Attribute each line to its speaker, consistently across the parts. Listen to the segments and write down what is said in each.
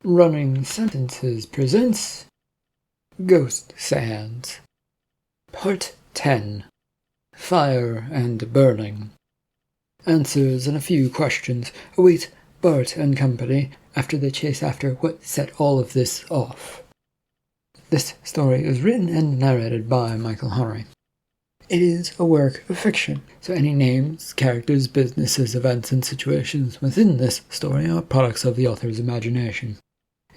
Speaker 1: Running Sentences presents Ghost Sands Part 10 Fire and Burning. Answers and a few questions await Bart and company after they chase after what set all of this off. This story is written and narrated by Michael Horry. It is a work of fiction, so any names, characters, businesses, events, and situations within this story are products of the author's imagination.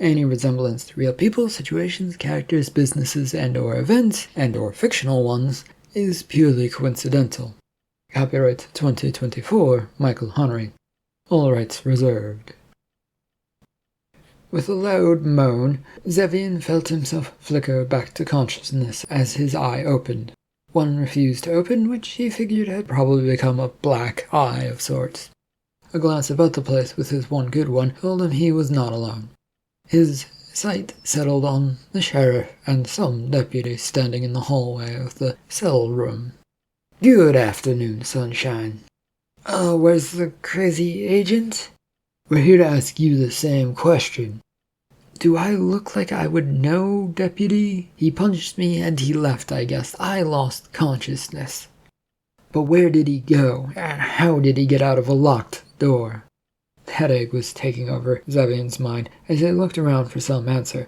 Speaker 1: Any resemblance to real people, situations, characters, businesses, and/or events, and/or fictional ones, is purely coincidental. Copyright 2024, Michael Horry. All rights reserved. With a loud moan, Zevian felt himself flicker back to consciousness as his eye opened. One refused to open, which he figured had probably become a black eye of sorts. A glance about the place with his one good one told him he was not alone. His sight settled on the sheriff and some deputies standing in the hallway of the cell room. "Good afternoon, Sunshine." "Where's the crazy agent?" "We're here to ask you the same question." "Do I look like I would know, deputy? He punched me and he left, I guess. I lost consciousness." "But where did he go? And how did he get out of a locked door?" The headache was taking over Zevian's mind as he looked around for some answer.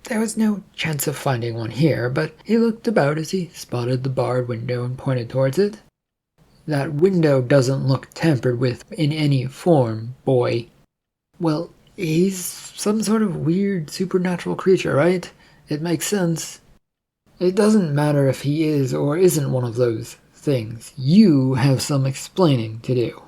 Speaker 1: There was no chance of finding one here, but he looked about as he spotted the barred window and pointed towards it. "That window doesn't look tampered with in any form, boy." "Well, he's some sort of weird supernatural creature, right? It makes sense." "It doesn't matter if he is or isn't one of those things. You have some explaining to do."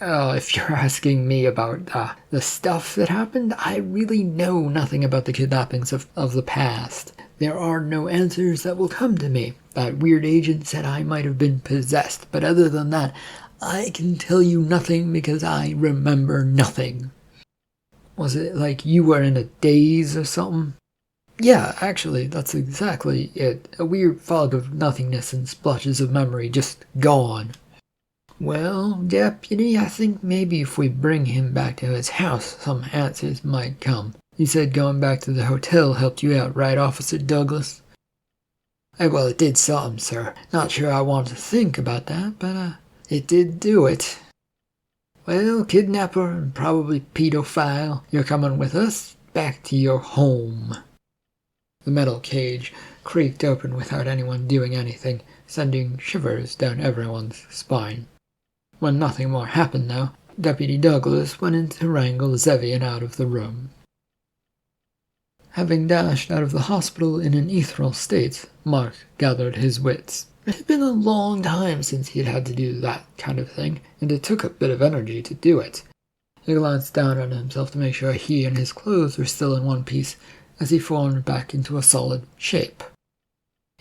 Speaker 1: If you're asking me about the stuff that happened, I really know nothing about the kidnappings of the past. There are no answers that will come to me. That weird agent said I might have been possessed, but other than that, I can tell you nothing because I remember nothing." "Was it like you were in a daze or something?" "Yeah, actually, that's exactly it. A weird fog of nothingness and splotches of memory just gone." "Well, deputy, I think maybe if we bring him back to his house, some answers might come. You said going back to the hotel helped you out, right, Officer Douglas?" Well, it did some, sir. Not sure I want to think about that, but it did do it." "Well, kidnapper and probably pedophile, you're coming with us back to your home." The metal cage creaked open without anyone doing anything, sending shivers down everyone's spine. When nothing more happened, though, Deputy Douglas went in to wrangle Zevian out of the room. Having dashed out of the hospital in an ethereal state, Mark gathered his wits. It had been a long time since he had had to do that kind of thing, and it took a bit of energy to do it. He glanced down at himself to make sure he and his clothes were still in one piece as he formed back into a solid shape.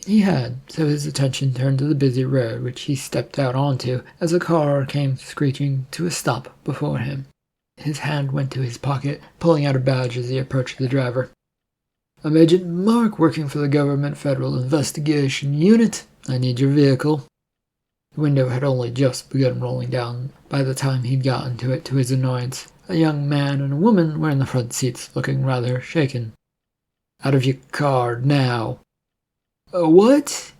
Speaker 1: He had, so his attention turned to the busy road which he stepped out onto as a car came screeching to a stop before him. His hand went to his pocket, pulling out a badge as he approached the driver. "I'm Agent Mark, working for the Government Federal Investigation Unit. I need your vehicle." The window had only just begun rolling down by the time he'd gotten to it, to his annoyance. A young man and a woman were in the front seats, looking rather shaken. "Out of your car, now." "What?"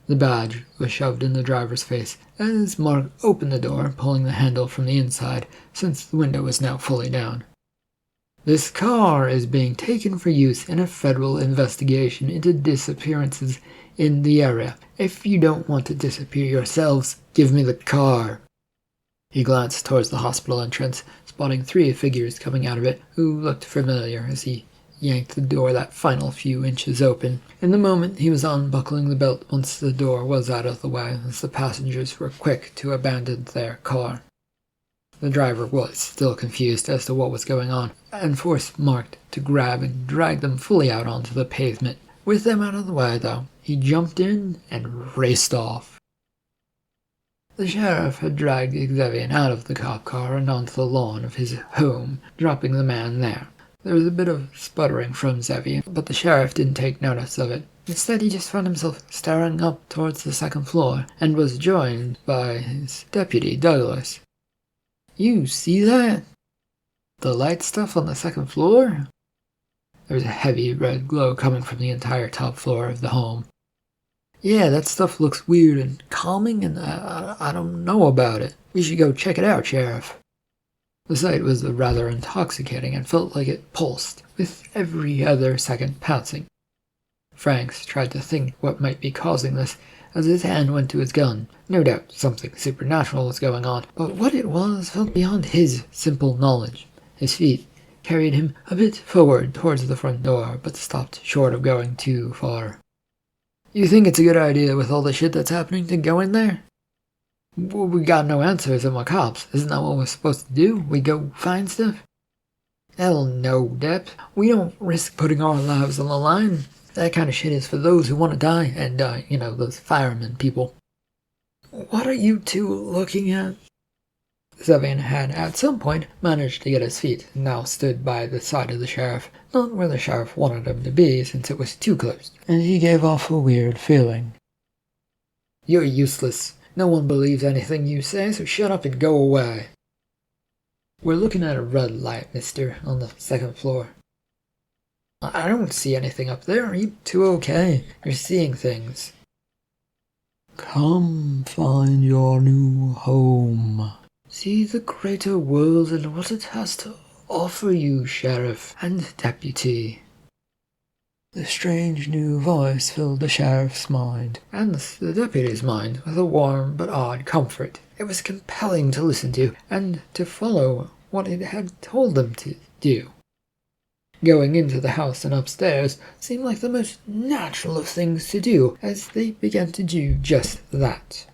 Speaker 1: The badge was shoved in the driver's face as Mark opened the door, pulling the handle from the inside, since the window was now fully down. "This car is being taken for use in a federal investigation into disappearances in the area. If you don't want to disappear yourselves, give me the car." He glanced towards the hospital entrance, spotting 3 figures coming out of it who looked familiar as he yanked the door that final few inches open. In the moment, he was unbuckling the belt once the door was out of the way, as the passengers were quick to abandon their car. The driver was still confused as to what was going on, and forced Mark to grab and drag them fully out onto the pavement. With them out of the way, though, he jumped in and raced off. The sheriff had dragged Zevian out of the cop car and onto the lawn of his home, dropping the man there. There was a bit of sputtering from Zevian, but the sheriff didn't take notice of it. Instead, he just found himself staring up towards the second floor, and was joined by his deputy, Douglas. "You see that?" The light stuff on the second floor? There was a heavy red glow coming from the entire top floor of the home. Yeah, that stuff looks weird and calming, and I don't know about it. We should go check it out, Sheriff. The sight was rather intoxicating and felt like it pulsed, with every other second passing. Franks tried to think what might be causing this, as his hand went to his gun. No doubt something supernatural was going on, but what it was felt beyond his simple knowledge. His feet carried him a bit forward towards the front door, but stopped short of going too far. You think it's a good idea with all the shit that's happening to go in there? We got no answers and we're cops. Isn't that what we're supposed to do? We go find stuff? Hell no, Depp. We don't risk putting our lives on the line. That kind of shit is for those who want to die, and, those firemen people. What are you two looking at? Zevian had, at some point, managed to get his feet, and now stood by the side of the sheriff, not where the sheriff wanted him to be, since it was too close, and he gave off a weird feeling. You're useless. No one believes anything you say, so shut up and go away. We're looking at a red light, mister, on the second floor. I don't see anything up there. Are you two okay? You're seeing things. Come find your new home. See the greater world and what it has to offer you, Sheriff and Deputy. The strange new voice filled the sheriff's mind, and the deputy's mind, with a warm but odd comfort. It was compelling to listen to, and to follow what it had told them to do. Going into the house and upstairs seemed like the most natural of things to do, as they began to do just that.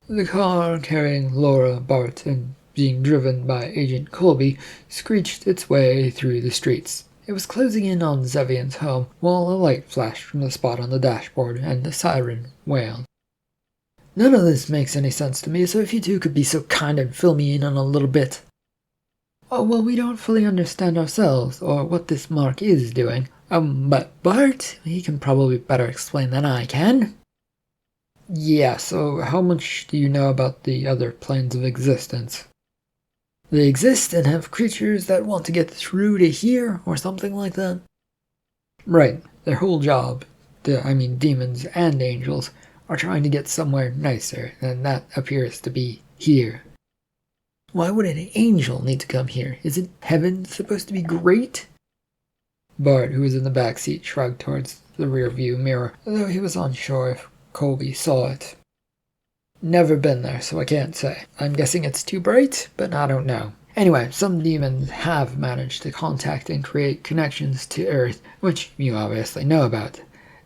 Speaker 1: The car carrying Laura, Bart, and being driven by Agent Colby screeched its way through the streets. It was closing in on Zevian's home, while a light flashed from the spot on the dashboard, and the siren wailed. None of this makes any sense to me, so if you two could be so kind and fill me in on a little bit. Oh, well, we don't fully understand ourselves, or what this mark is doing. But Bart, he can probably better explain than I can. Yeah, so how much do you know about the other planes of existence? They exist and have creatures that want to get through to here, or something like that? Right, their whole job, demons and angels, are trying to get somewhere nicer, and that appears to be here. Why would an angel need to come here? Isn't heaven supposed to be great? Bart, who was in the back seat, shrugged towards the rear-view mirror, though he was unsure if Colby saw it. Never been there, so I can't say. I'm guessing it's too bright, but I don't know. Anyway, some demons have managed to contact and create connections to Earth, which you obviously know about.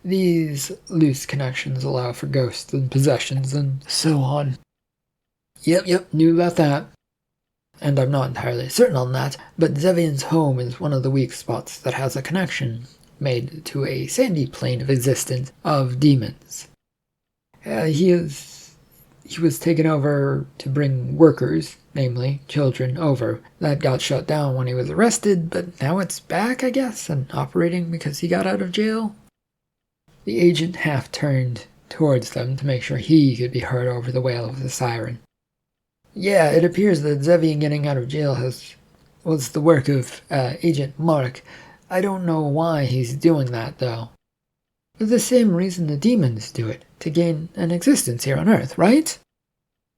Speaker 1: These loose connections allow for ghosts and possessions and so on. Yep, knew about that. And I'm not entirely certain on that, but Zevian's home is one of the weak spots that has a connection made to a sandy plane of existence of demons. He was taken over to bring workers, namely children, over. That got shut down when he was arrested, but now it's back, I guess, and operating because he got out of jail. The agent half turned towards them to make sure he could be heard over the wail of the siren. Yeah, it appears that Zevian getting out of jail was the work of Agent Mark. I don't know why he's doing that, though. For the same reason the demons do it, to gain an existence here on Earth, right?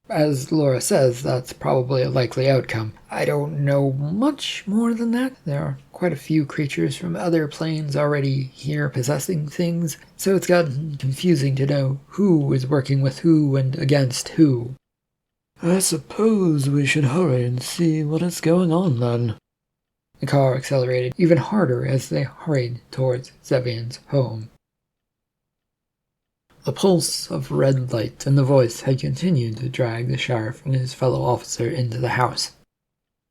Speaker 1: As Laura says, that's probably a likely outcome. I don't know much more than that. There are quite a few creatures from other planes already here possessing things, so it's gotten confusing to know who is working with who and against who. I suppose we should hurry and see what is going on, then. The car accelerated even harder as they hurried towards Zevian's home. The pulse of red light and the voice had continued to drag the sheriff and his fellow officer into the house.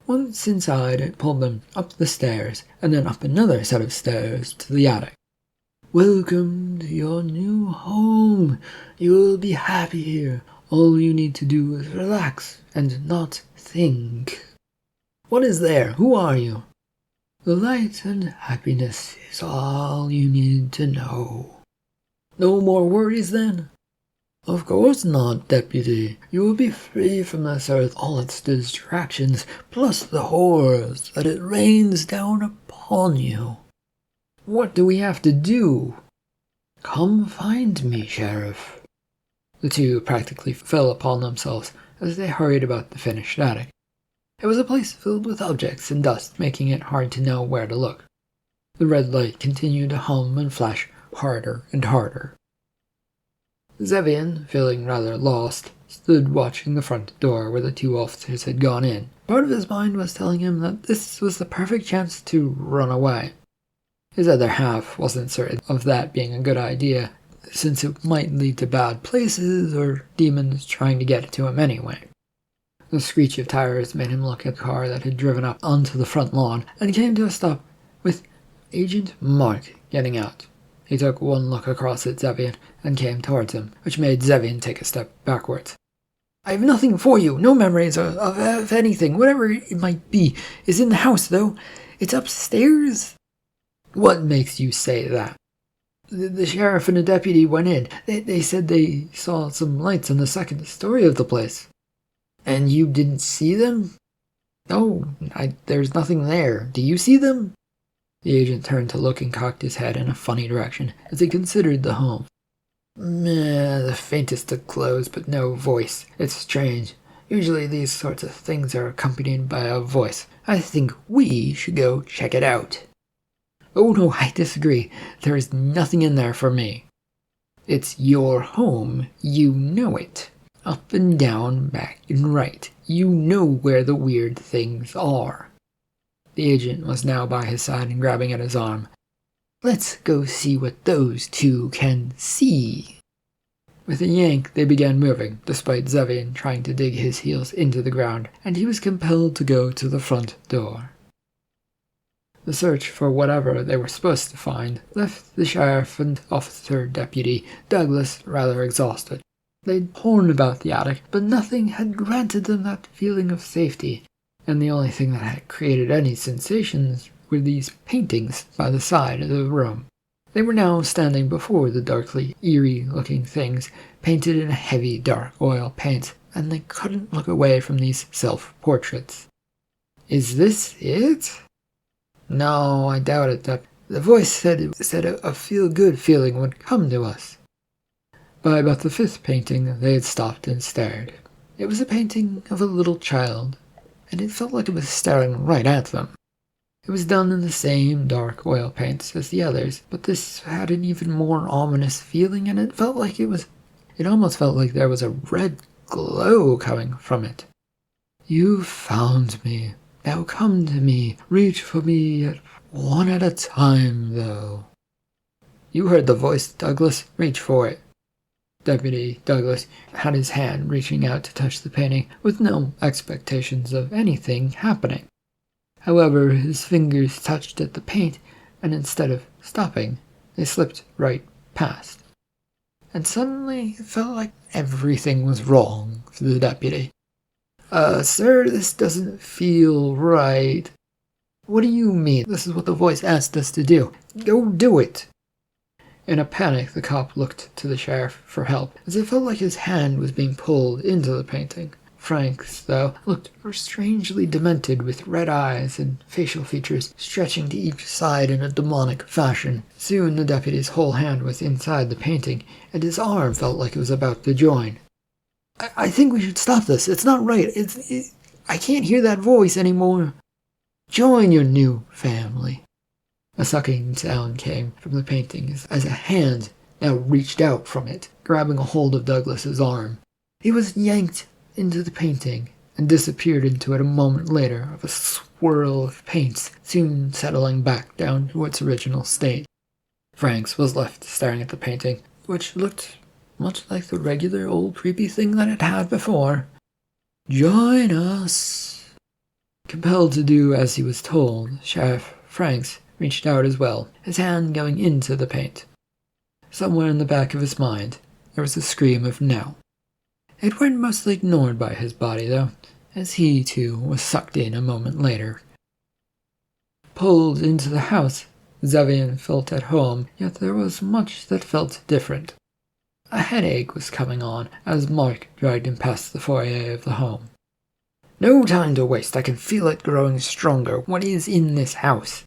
Speaker 1: Once inside, it pulled them up the stairs, and then up another set of stairs to the attic. Welcome to your new home. You will be happy here. All you need to do is relax and not think. What is there? Who are you? The light and happiness is all you need to know. No more worries, then? Of course not, Deputy. You will be free from this earth, all its distractions, plus the horrors that it rains down upon you. What do we have to do? Come find me, Sheriff. The two practically fell upon themselves as they hurried about the finished attic. It was a place filled with objects and dust, making it hard to know where to look. The red light continued to hum and flash harder and harder. Zevian, feeling rather lost, stood watching the front door where the two officers had gone in. Part of his mind was telling him that this was the perfect chance to run away. His other half wasn't certain of that being a good idea, since it might lead to bad places or demons trying to get to him anyway. The screech of tires made him look at the car that had driven up onto the front lawn and came to a stop with Agent Mark getting out. He took one look across at Zevian and came towards him, which made Zevian take a step backwards. I have nothing for you, no memories of anything, whatever it might be, is in the house, though. It's upstairs. What makes you say that? The sheriff and the deputy went in. They said they saw some lights on the second story of the place. And you didn't see them? No, there's nothing there. Do you see them? The agent turned to look and cocked his head in a funny direction as he considered the home. The faintest of clothes, but no voice. It's strange. Usually these sorts of things are accompanied by a voice. I think we should go check it out. Oh no, I disagree. There is nothing in there for me. It's your home. You know it. Up and down, back and right. You know where the weird things are. The agent was now by his side and grabbing at his arm. Let's go see what those two can see. With a yank, they began moving, despite Zevian trying to dig his heels into the ground, and he was compelled to go to the front door. The search for whatever they were supposed to find left the sheriff and officer deputy Douglas rather exhausted. They'd torn about the attic, but nothing had granted them that feeling of safety, and the only thing that had created any sensations were these paintings by the side of the room. They were now standing before the darkly eerie-looking things, painted in a heavy, dark oil paint, and they couldn't look away from these self-portraits. Is this it? No, I doubt it. The voice said a feel-good feeling would come to us. By about the fifth painting, they had stopped and stared. It was a painting of a little child, and it felt like it was staring right at them. It was done in the same dark oil paints as the others, but this had an even more ominous feeling, and it almost felt like there was a red glow coming from it. You found me. Now come to me. Reach for me one at a time, though. You heard the voice, Douglas. Reach for it. Deputy Douglas had his hand reaching out to touch the painting with no expectations of anything happening. However, his fingers touched at the paint, and instead of stopping, they slipped right past. And suddenly it felt like everything was wrong for the deputy. Sir, this doesn't feel right. What do you mean? This is what the voice asked us to do. Go do it. In a panic, the cop looked to the sheriff for help, as it felt like his hand was being pulled into the painting. Franks, though, looked strangely demented, with red eyes and facial features stretching to each side in a demonic fashion. Soon the deputy's whole hand was inside the painting, and his arm felt like it was about to join. I think we should stop this. It's not right. I can't hear that voice anymore. Join your new family. A sucking sound came from the painting as a hand now reached out from it, grabbing a hold of Douglas's arm. He was yanked into the painting and disappeared into it a moment later of a swirl of paints, soon settling back down to its original state. Franks was left staring at the painting, which looked much like the regular old creepy thing that it had before. Join us. Compelled to do as he was told, Sheriff Franks reached out as well, his hand going into the paint. Somewhere in the back of his mind, there was a scream of no. It went mostly ignored by his body, though, as he, too, was sucked in a moment later. Pulled into the house, Zevian felt at home, yet there was much that felt different. A headache was coming on as Mark dragged him past the foyer of the home. No time to waste. I can feel it growing stronger. What is in this house?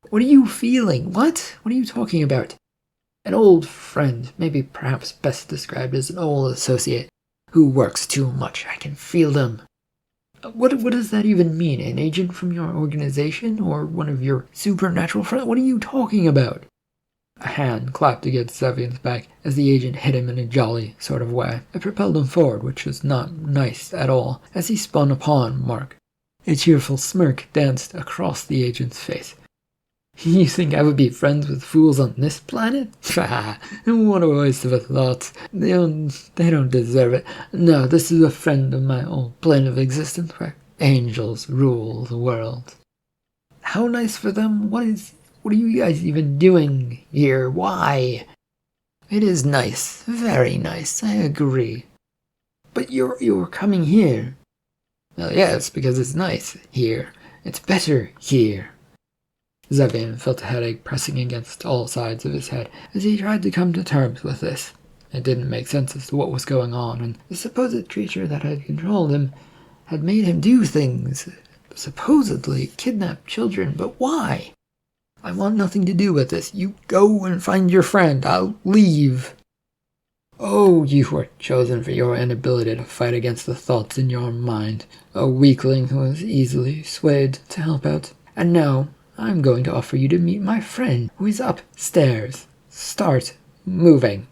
Speaker 1: What are you feeling? What? What are you talking about? An old friend, maybe perhaps best described as an old associate, who works too much. I can feel them. What does that even mean? An agent from your organization? Or one of your supernatural friends? What are you talking about? A hand clapped against Zevian's back as the agent hit him in a jolly sort of way. It propelled him forward, which was not nice at all, as he spun upon Mark. A cheerful smirk danced across the agent's face. You think I would be friends with fools on this planet? What a waste of a thought. They don't deserve it. No, this is a friend of my own plane of existence where angels rule the world. How nice for them. What are you guys even doing here? Why? It is nice. Very nice. I agree. But you're coming here. Well, yes, because it's nice here. It's better here. Zevian felt a headache pressing against all sides of his head as he tried to come to terms with this. It didn't make sense as to what was going on, and the supposed creature that had controlled him had made him do things. Supposedly kidnap children, but why? I want nothing to do with this. You go and find your friend. I'll leave. Oh, you were chosen for your inability to fight against the thoughts in your mind. A weakling who was easily swayed to help out. And now, I'm going to offer you to meet my friend, who is upstairs. Start moving.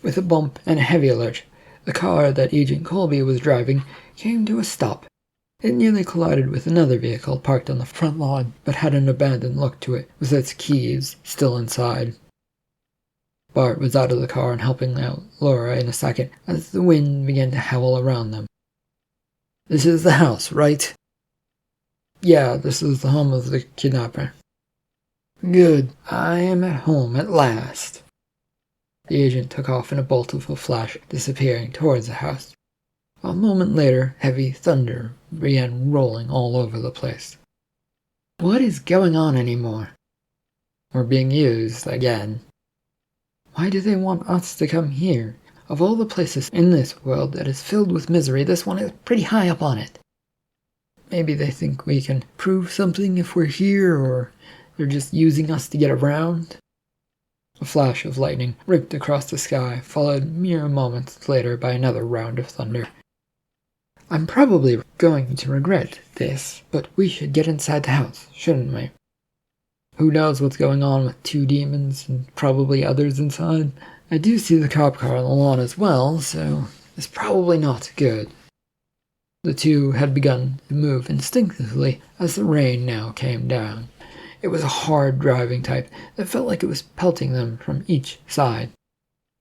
Speaker 1: With a bump and a heavy lurch, the car that Agent Colby was driving came to a stop. It nearly collided with another vehicle parked on the front lawn, but had an abandoned look to it, with its keys still inside. Bart was out of the car and helping out Laura in a second as the wind began to howl around them. This is the house, right? Yeah, this is the home of the kidnapper. Good. I am at home at last. The agent took off in a bolt of a flash, disappearing towards the house. A moment later, heavy thunder began rolling all over the place. What is going on anymore? We're being used again. Why do they want us to come here? Of all the places in this world that is filled with misery, this one is pretty high up on it. Maybe they think we can prove something if we're here, or they're just using us to get around. A flash of lightning ripped across the sky, followed mere moments later by another round of thunder. I'm probably going to regret this, but we should get inside the house, shouldn't we? Who knows what's going on with two demons and probably others inside? I do see the cop car on the lawn as well, so it's probably not good. The two had begun to move instinctively as the rain now came down. It was a hard driving type that felt like it was pelting them from each side.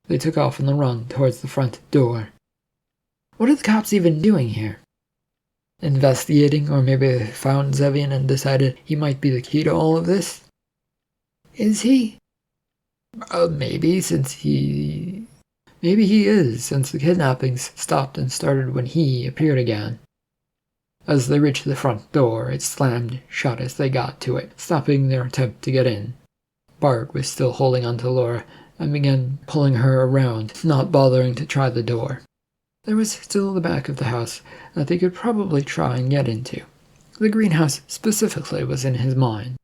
Speaker 1: They took off on the run towards the front door. What are the cops even doing here? Investigating, or maybe they found Zevian and decided he might be the key to all of this? Is he? Maybe he is, since the kidnappings stopped and started when he appeared again. As they reached the front door, it slammed shut as they got to it, stopping their attempt to get in. Bart was still holding onto Laura and began pulling her around, not bothering to try the door. There was still the back of the house that they could probably try and get into. The greenhouse specifically was in his mind.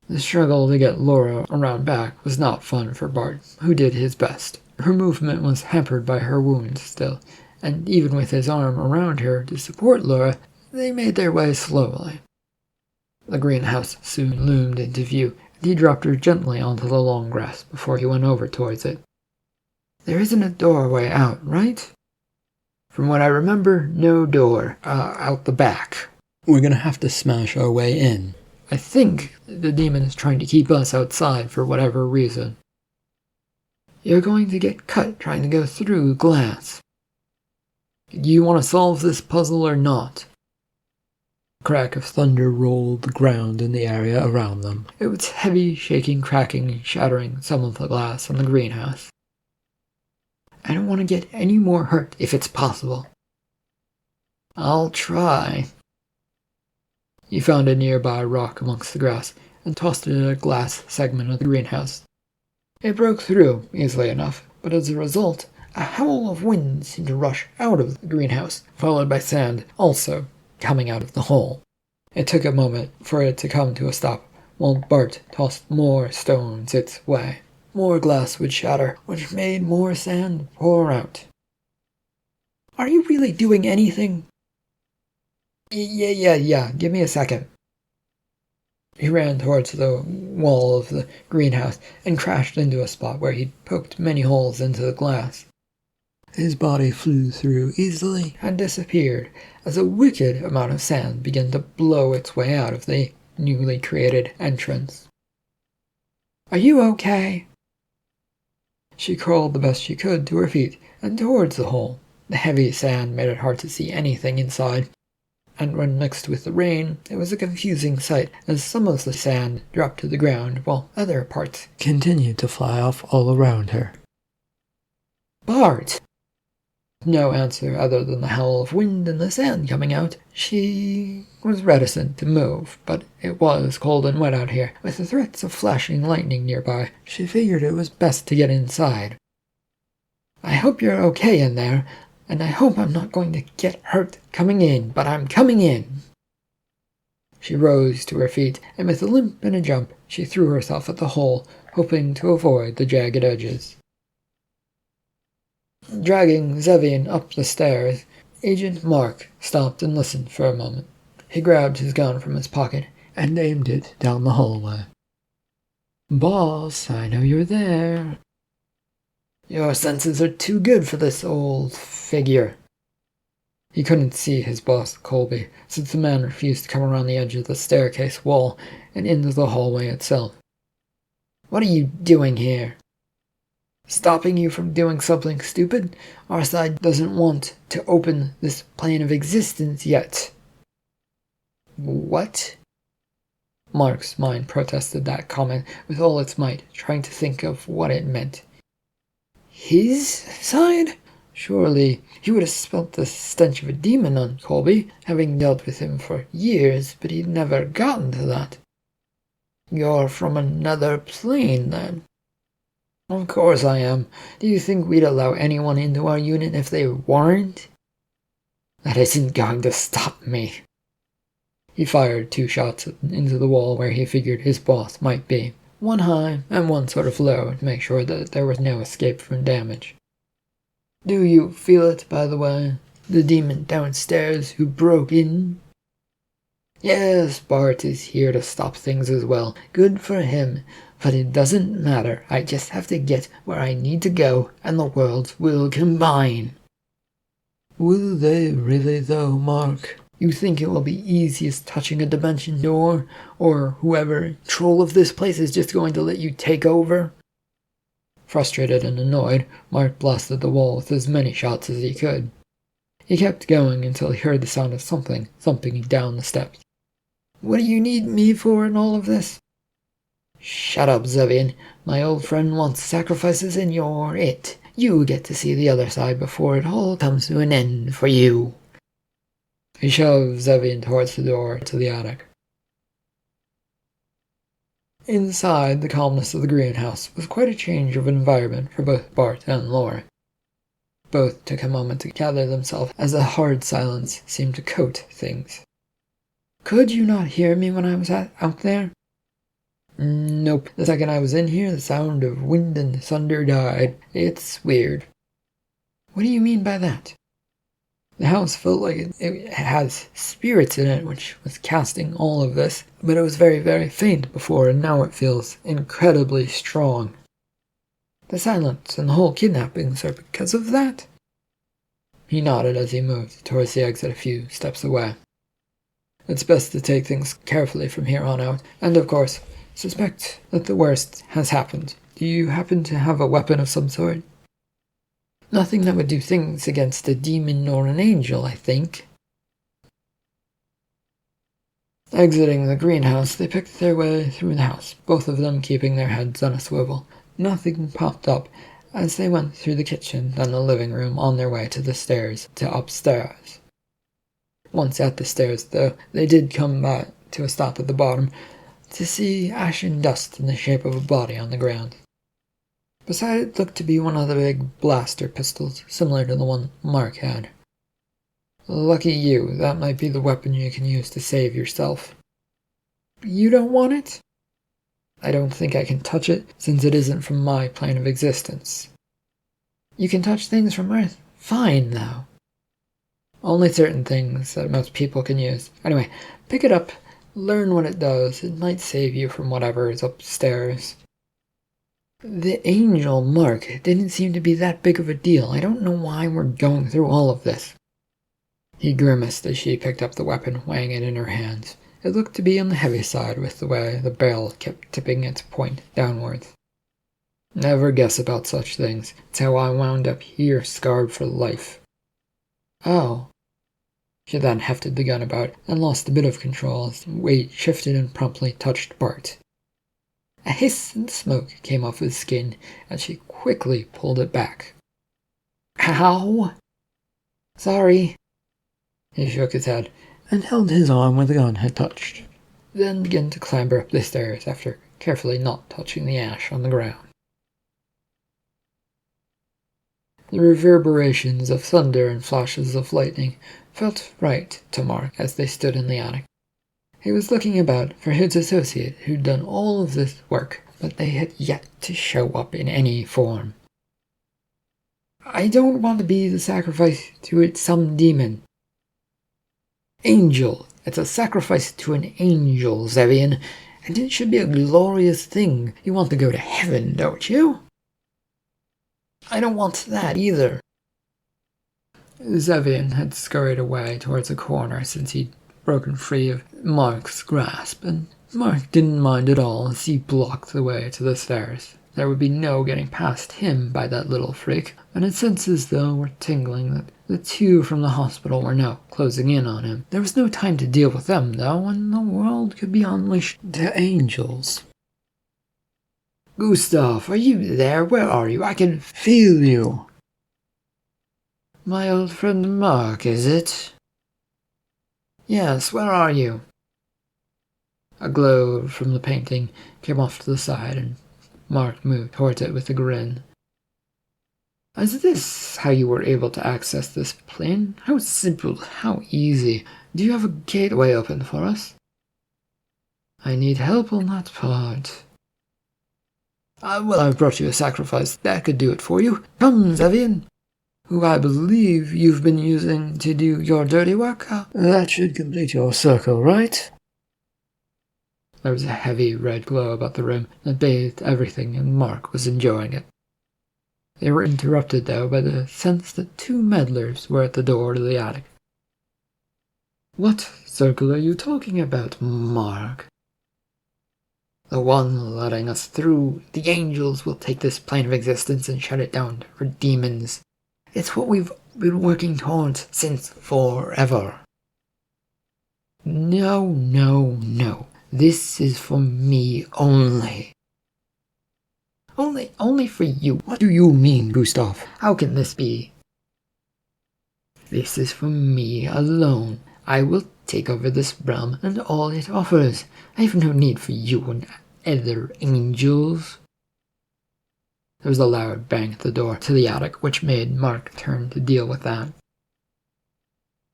Speaker 1: The struggle to get Laura around back was not fun for Bart, who did his best. Her movement was hampered by her wounds still, and even with his arm around her to support Laura, they made their way slowly. The greenhouse soon loomed into view, and he dropped her gently onto the long grass before he went over towards it. There isn't a doorway out, right? From what I remember, no door out the back. We're gonna have to smash our way in. I think the demon is trying to keep us outside for whatever reason. You're going to get cut trying to go through glass. Do you want to solve this puzzle or not? A crack of thunder rolled the ground in the area around them. It was heavy, shaking, cracking, shattering some of the glass on the greenhouse. I don't want to get any more hurt if it's possible. I'll try. He found a nearby rock amongst the grass and tossed it at a glass segment of the greenhouse. It broke through easily enough, but as a result, a howl of wind seemed to rush out of the greenhouse, followed by sand also coming out of the hole. It took a moment for it to come to a stop, while Bart tossed more stones its way. More glass would shatter, which made more sand pour out. "Are you really doing anything?" Yeah, give me a second." He ran towards the wall of the greenhouse and crashed into a spot where he'd poked many holes into the glass. His body flew through easily and disappeared as a wicked amount of sand began to blow its way out of the newly created entrance. "Are you okay?" She crawled the best she could to her feet and towards the hole. The heavy sand made it hard to see anything inside, and when mixed with the rain, it was a confusing sight as some of the sand dropped to the ground while other parts continued to fly off all around her. "Bart!" No answer other than the howl of wind and the sand coming out. She was reticent to move, but it was cold and wet out here, with the threats of flashing lightning nearby. She figured it was best to get inside. "I hope you're okay in there, and I hope I'm not going to get hurt coming in, but I'm coming in." She rose to her feet, and with a limp and a jump, she threw herself at the hole, hoping to avoid the jagged edges. Dragging Zevian up the stairs, Agent Mark stopped and listened for a moment. He grabbed his gun from his pocket and aimed it down the hallway. "Boss, I know you're there." "Your senses are too good for this old figure." He couldn't see his boss, Colby, since the man refused to come around the edge of the staircase wall and into the hallway itself. "What are you doing here?" "Stopping you from doing something stupid. Our side doesn't want to open this plane of existence yet." "What?" Mark's mind protested that comment with all its might, trying to think of what it meant. His side? Surely he would have smelt the stench of a demon on Colby, having dealt with him for years, but he'd never gotten to that. "You're from another plane, then?" "Of course I am. Do you think we'd allow anyone into our unit if they weren't?" "That isn't going to stop me." He fired 2 shots into the wall where he figured his boss might be, one high and one sort of low to make sure that there was no escape from damage. "Do you feel it, by the way? The demon downstairs who broke in?" "Yes, Bart is here to stop things as well. Good for him. But it doesn't matter. I just have to get where I need to go, and the worlds will combine." "Will they really, though, Mark? You think it will be easy as touching a dimension door? Or whoever control of this place is just going to let you take over?" Frustrated and annoyed, Mark blasted the wall with as many shots as he could. He kept going until he heard the sound of something thumping down the steps. "What do you need me for in all of this?" "Shut up, Zevian. My old friend wants sacrifices and you're it. You get to see the other side before it all comes to an end for you." He shoved Zevian towards the door to the attic. Inside the calmness of the greenhouse was quite a change of environment for both Bart and Laura. Both took a moment to gather themselves as a hard silence seemed to coat things. "Could you not hear me when I was out there?" "Nope. The second I was in here, the sound of wind and thunder died. It's weird." "What do you mean by that?" The house felt like it has spirits in it, which was casting all of this, but it was very, very faint before, and now it feels incredibly strong. "The silence and the whole kidnappings are because of that?" He nodded as he moved towards the exit a few steps away. "It's best to take things carefully from here on out, and of course, suspect that the worst has happened. Do you happen to have a weapon of some sort?" "Nothing that would do things against a demon or an angel, I think." Exiting the greenhouse, they picked their way through the house, both of them keeping their heads on a swivel. Nothing popped up as they went through the kitchen and the living room on their way to the stairs to upstairs. Once at the stairs, though, they did come back to a stop at the bottom to see ashen dust in the shape of a body on the ground. Beside it looked to be one of the big blaster pistols, similar to the one Mark had. Lucky you, that might be the weapon you can use to save yourself. You don't want it? I don't think I can touch it, since it isn't from my plane of existence. You can touch things from Earth? Fine, though. Only certain things that most people can use. Anyway, pick it up, learn what it does. It might save you from whatever is upstairs. The angel Mark didn't seem to be that big of a deal. I don't know why we're going through all of this. He grimaced as she picked up the weapon, weighing it in her hands. It looked to be on the heavy side with the way the barrel kept tipping its point downwards. Never guess about such things. It's how I wound up here, scarred for life. Oh. She then hefted the gun about and lost a bit of control as the weight shifted and promptly touched Bart. A hiss and smoke came off his skin as she quickly pulled it back. Ow! Sorry. He shook his head and held his arm where the gun had touched, then began to clamber up the stairs after carefully not touching the ash on the ground. The reverberations of thunder and flashes of lightning felt right to Mark as they stood in the attic. He was looking about for his associate who'd done all of this work, but they had yet to show up in any form. I don't want to be the sacrifice to some demon. Angel. It's a sacrifice to an angel, Zevian, and it should be a glorious thing. You want to go to heaven, don't you? I don't want that either. Zevian had scurried away towards a corner since he'd broken free of Mark's grasp, and Mark didn't mind at all as he blocked the way to the stairs. There would be no getting past him by that little freak, and his senses, though, were tingling that the two from the hospital were now closing in on him. There was no time to deal with them, though, and the world could be unleashed to angels. Gustav, are you there? Where are you? I can feel you. My old friend Mark, is it? Yes, where are you? A glow from the painting came off to the side, and Mark moved towards it with a grin. Is this how you were able to access this plane? How simple, how easy. Do you have a gateway open for us? I need help on that part. Well, I've brought you a sacrifice. That could do it for you. Come, Zevian, who I believe you've been using to do your dirty work. That should complete your circle, right? There was a heavy red glow about the room that bathed everything, and Mark was enjoying it. They were interrupted, though, by the sense that two meddlers were at the door to the attic. What circle are you talking about, Mark? The one letting us through. The angels will take this plane of existence and shut it down for demons. It's what we've been working towards since forever. No, no, no. This is for me only. Only for you. What do you mean, Gustav? How can this be? This is for me alone. I will take over this realm and all it offers. I have no need for you and other angels. There was a loud bang at the door to the attic, which made Mark turn to deal with that.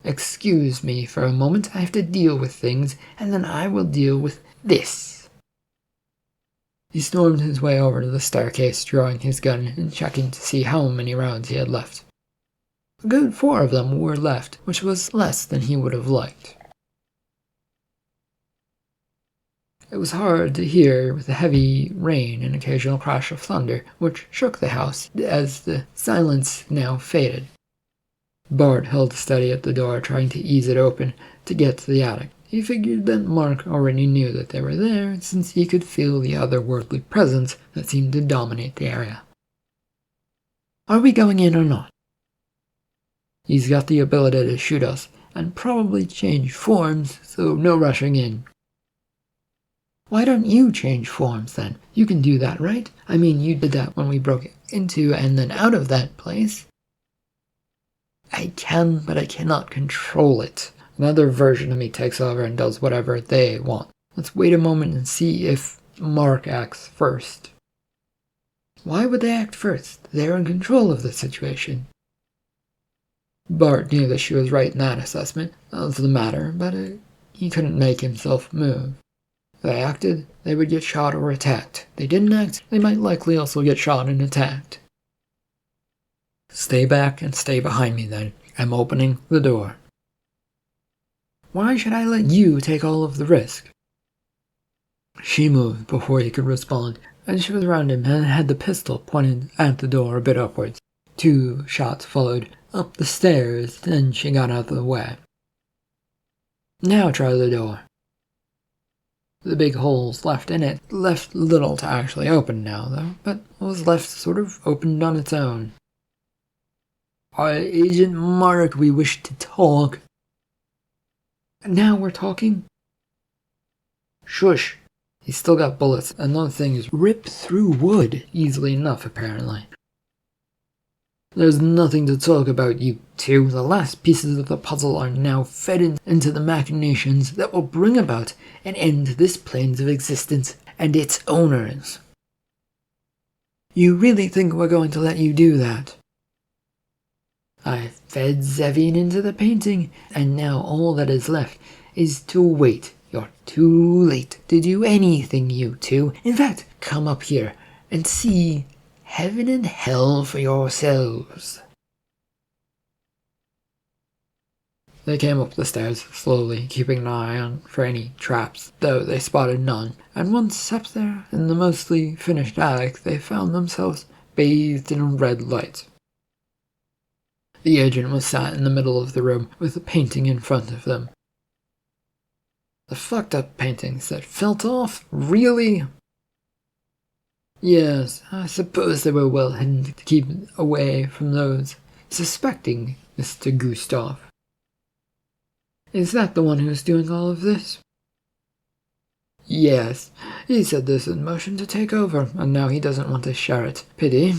Speaker 1: Excuse me for a moment. I have to deal with things, and then I will deal with this. He stormed his way over to the staircase, drawing his gun and checking to see how many rounds he had left. A good 4 of them were left, which was less than he would have liked. It was hard to hear with the heavy rain and occasional crash of thunder, which shook the house as the silence now faded. Bart held steady at the door, trying to ease it open to get to the attic. He figured that Mark already knew that they were there, since he could feel the otherworldly presence that seemed to dominate the area. Are we going in or not? He's got the ability to shoot us, and probably change forms, so no rushing in. Why don't you change forms then? You can do that, right? I mean, you did that when we broke into and then out of that place. I can, but I cannot control it. Another version of me takes over and does whatever they want. Let's wait a moment and see if Mark acts first. Why would they act first? They're in control of the situation. Bart knew that she was right in that assessment of the matter, but he couldn't make himself move. If they acted, they would get shot or attacked. If they didn't act, they might likely also get shot and attacked. Stay back and stay behind me then. I'm opening the door. Why should I let you take all of the risk? She moved before he could respond, and she was around him and had the pistol pointed at the door a bit upwards. 2 shots followed up the stairs, then she got out of the way. Now try the door. The big holes left in it left little to actually open now, though, but what was left sort of opened on its own. Agent Mark, we wish to talk. Now we're talking? Shush. He's still got bullets, and those things rip through wood easily enough, apparently. There's nothing to talk about, you two. The last pieces of the puzzle are now fed into the machinations that will bring about an end to this plane's of existence and its owners. You really think we're going to let you do that? I fed Zevin into the painting, and now all that is left is to wait. You're too late to do anything, you two. In fact, come up here and see heaven and hell for yourselves. They came up the stairs slowly, keeping an eye on for any traps, though they spotted none, and once up there in the mostly finished attic, they found themselves bathed in a red light. The agent was sat in the middle of the room with a painting in front of them. The fucked up paintings that felt off? Really? Yes, I suppose they were well hidden to keep away from those suspecting Mr. Gustav. Is that the one who's doing all of this? Yes, he set this in motion to take over, and now he doesn't want to share it. Pity.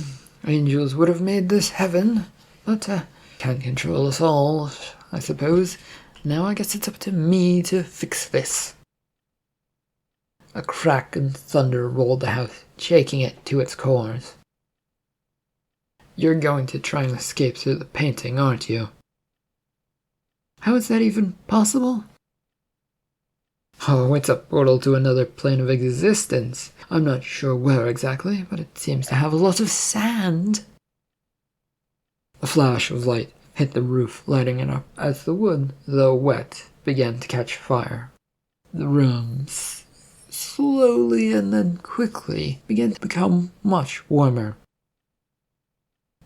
Speaker 1: Angels would have made this heaven, but can't control us all, I suppose. Now I guess it's up to me to fix this. A crack and thunder rolled the house, shaking it to its cores. You're going to try and escape through the painting, aren't you? How is that even possible? Oh, it's a portal to another plane of existence. I'm not sure where exactly, but it seems to have a lot of sand. A flash of light hit the roof, lighting it up as the wood, though wet, began to catch fire. The rooms slowly and then quickly began to become much warmer.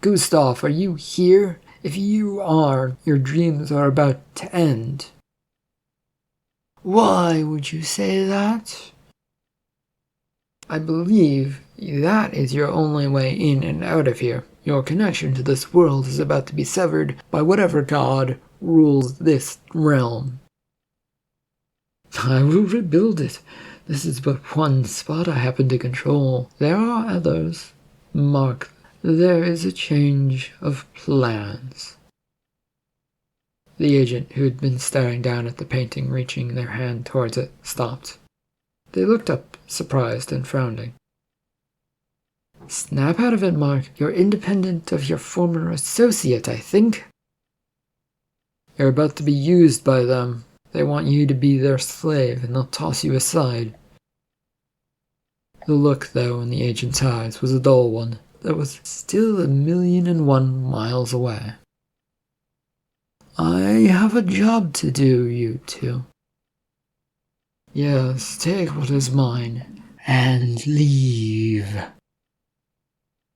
Speaker 1: Gustav, are you here? If you are, your dreams are about to end. Why would you say that? I believe that is your only way in and out of here. Your connection to this world is about to be severed by whatever god rules this realm. I will rebuild it. This is but one spot I happen to control. There are others. Mark, there is a change of plans. The agent, who had been staring down at the painting, reaching their hand towards it, stopped. They looked up, surprised and frowning. Snap out of it, Mark. You're independent of your former associate, I think. You're about to be used by them. They want you to be their slave, and they'll toss you aside. The look, though, in the agent's eyes was a dull one that was still 1,000,001 miles away. I have a job to do, you two. Yes, take what is mine, and leave.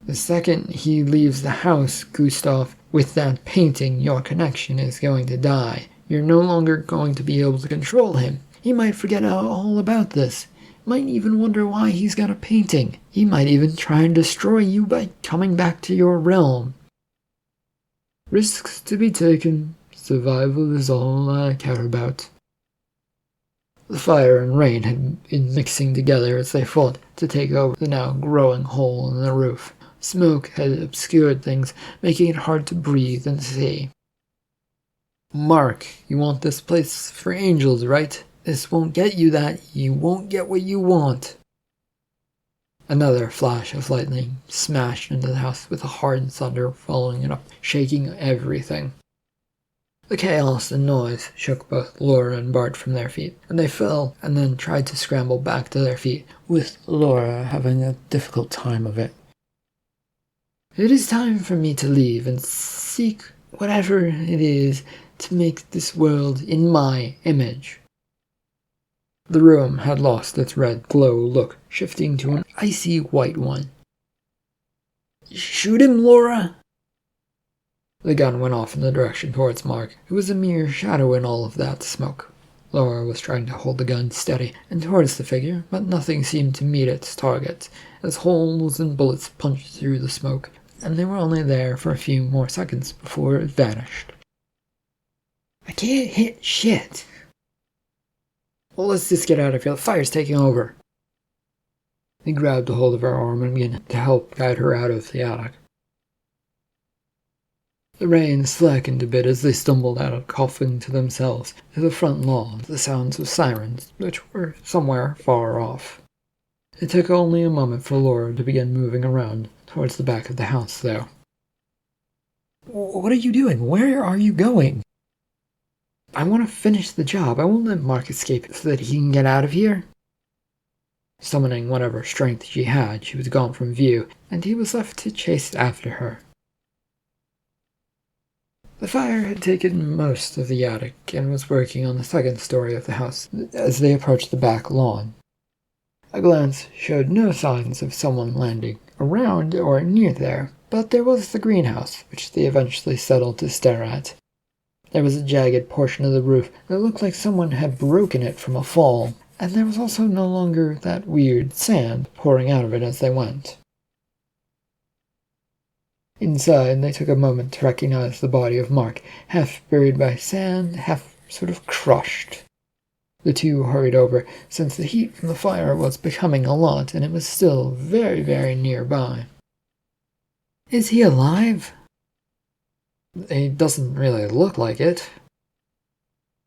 Speaker 1: The second he leaves the house, Gustav, with that painting, your connection is going to die. You're no longer going to be able to control him. He might forget all about this. Might even wonder why he's got a painting. He might even try and destroy you by coming back to your realm. Risks to be taken. Survival is all I care about. The fire and rain had been mixing together as they fought to take over the now growing hole in the roof. Smoke had obscured things, making it hard to breathe and see. Mark, you want this place for angels, right? This won't get you that. You won't get what you want. Another flash of lightning smashed into the house with a hard thunder following it up, shaking everything. The chaos and noise shook both Laura and Bart from their feet, and they fell and then tried to scramble back to their feet, with Laura having a difficult time of it. "It is time for me to leave and seek whatever it is to make this world in my image." The room had lost its red glow look, shifting to an icy white one. "Shoot him, Laura!" The gun went off in the direction towards Mark, who was a mere shadow in all of that smoke. Laura was trying to hold the gun steady and towards the figure, but nothing seemed to meet its target, as holes and bullets punched through the smoke, and they were only there for a few more seconds before it vanished. "I can't hit shit." "Well, let's just get out of here. The fire's taking over." He grabbed a hold of her arm and began to help guide her out of the attic. The rain slackened a bit as they stumbled out, coughing to themselves, to the front lawn, the sounds of sirens, which were somewhere far off. It took only a moment for Laura to begin moving around towards the back of the house, though. "What are you doing? Where are you going?" "I want to finish the job. I won't let Mark escape so that he can get out of here." Summoning whatever strength she had, she was gone from view, and he was left to chase after her. The fire had taken most of the attic and was working on the second story of the house as they approached the back lawn. A glance showed no signs of someone landing around or near there, but there was the greenhouse, which they eventually settled to stare at. There was a jagged portion of the roof that looked like someone had broken it from a fall, and there was also no longer that weird sand pouring out of it as they went. Inside, they took a moment to recognize the body of Mark, half buried by sand, half sort of crushed. The two hurried over, since the heat from the fire was becoming a lot, and it was still very, very nearby. "Is he alive?" "It doesn't really look like it."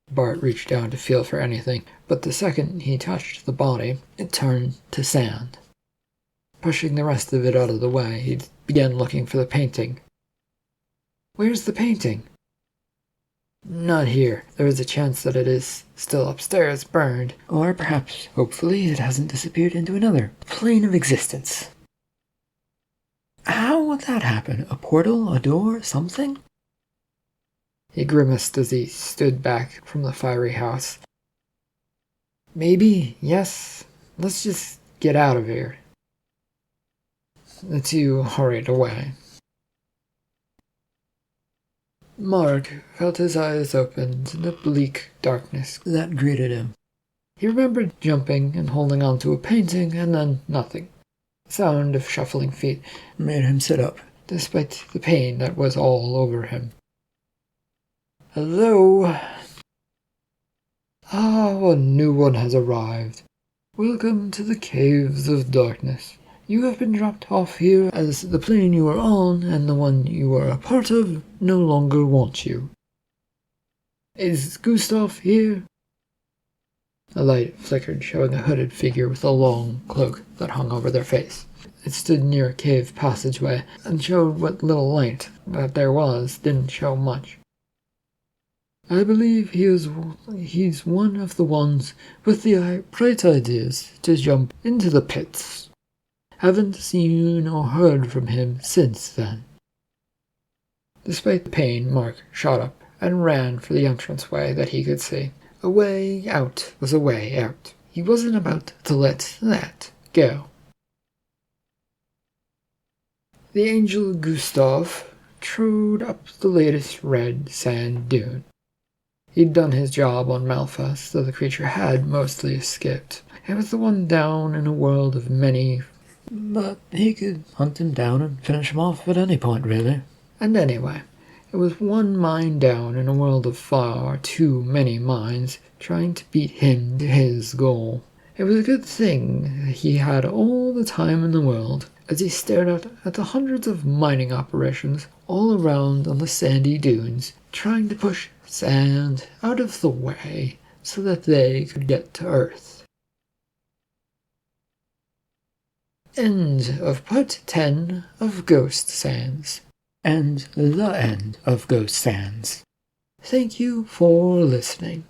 Speaker 1: Bart reached down to feel for anything, but the second he touched the body, it turned to sand. Pushing the rest of it out of the way, he began looking for the painting. "Where's the painting?" "Not here. There is a chance that it is still upstairs, burned, or perhaps, hopefully, it hasn't disappeared into another plane of existence." "How would that happen? A portal, a door, something?" He grimaced as he stood back from the fiery house. "Maybe, yes. Let's just get out of here." The two hurried away. Mark felt his eyes open to the bleak darkness that greeted him. He remembered jumping and holding on to a painting, and then nothing. The sound of shuffling feet made him sit up, despite the pain that was all over him. "Hello?" "Ah, a new one has arrived. Welcome to the Caves of Darkness. You have been dropped off here as the plane you are on and the one you are a part of no longer wants you. Is Gustav here?" A light flickered, showing a hooded figure with a long cloak that hung over their face. It stood near a cave passageway and showed what little light that there was didn't show much. "I believe he's one of the ones with the bright ideas to jump into the pits. Haven't seen or heard from him since then." Despite the pain, Mark shot up and ran for the entranceway that he could see. A way out was a way out. He wasn't about to let that go. The angel Gustav trod up the latest red sand dune. He'd done his job on Malphas, though the creature had mostly escaped. It was the one down in a world of many, but he could hunt him down and finish him off at any point, really. And anyway, it was one mind down in a world of far too many minds trying to beat him to his goal. It was a good thing he had all the time in the world, as he stared out at the hundreds of mining operations all around on the sandy dunes, trying to push sand out of the way so that they could get to Earth. End of part 10 of Ghost Sands. And the end of Ghost Sands. Thank you for listening.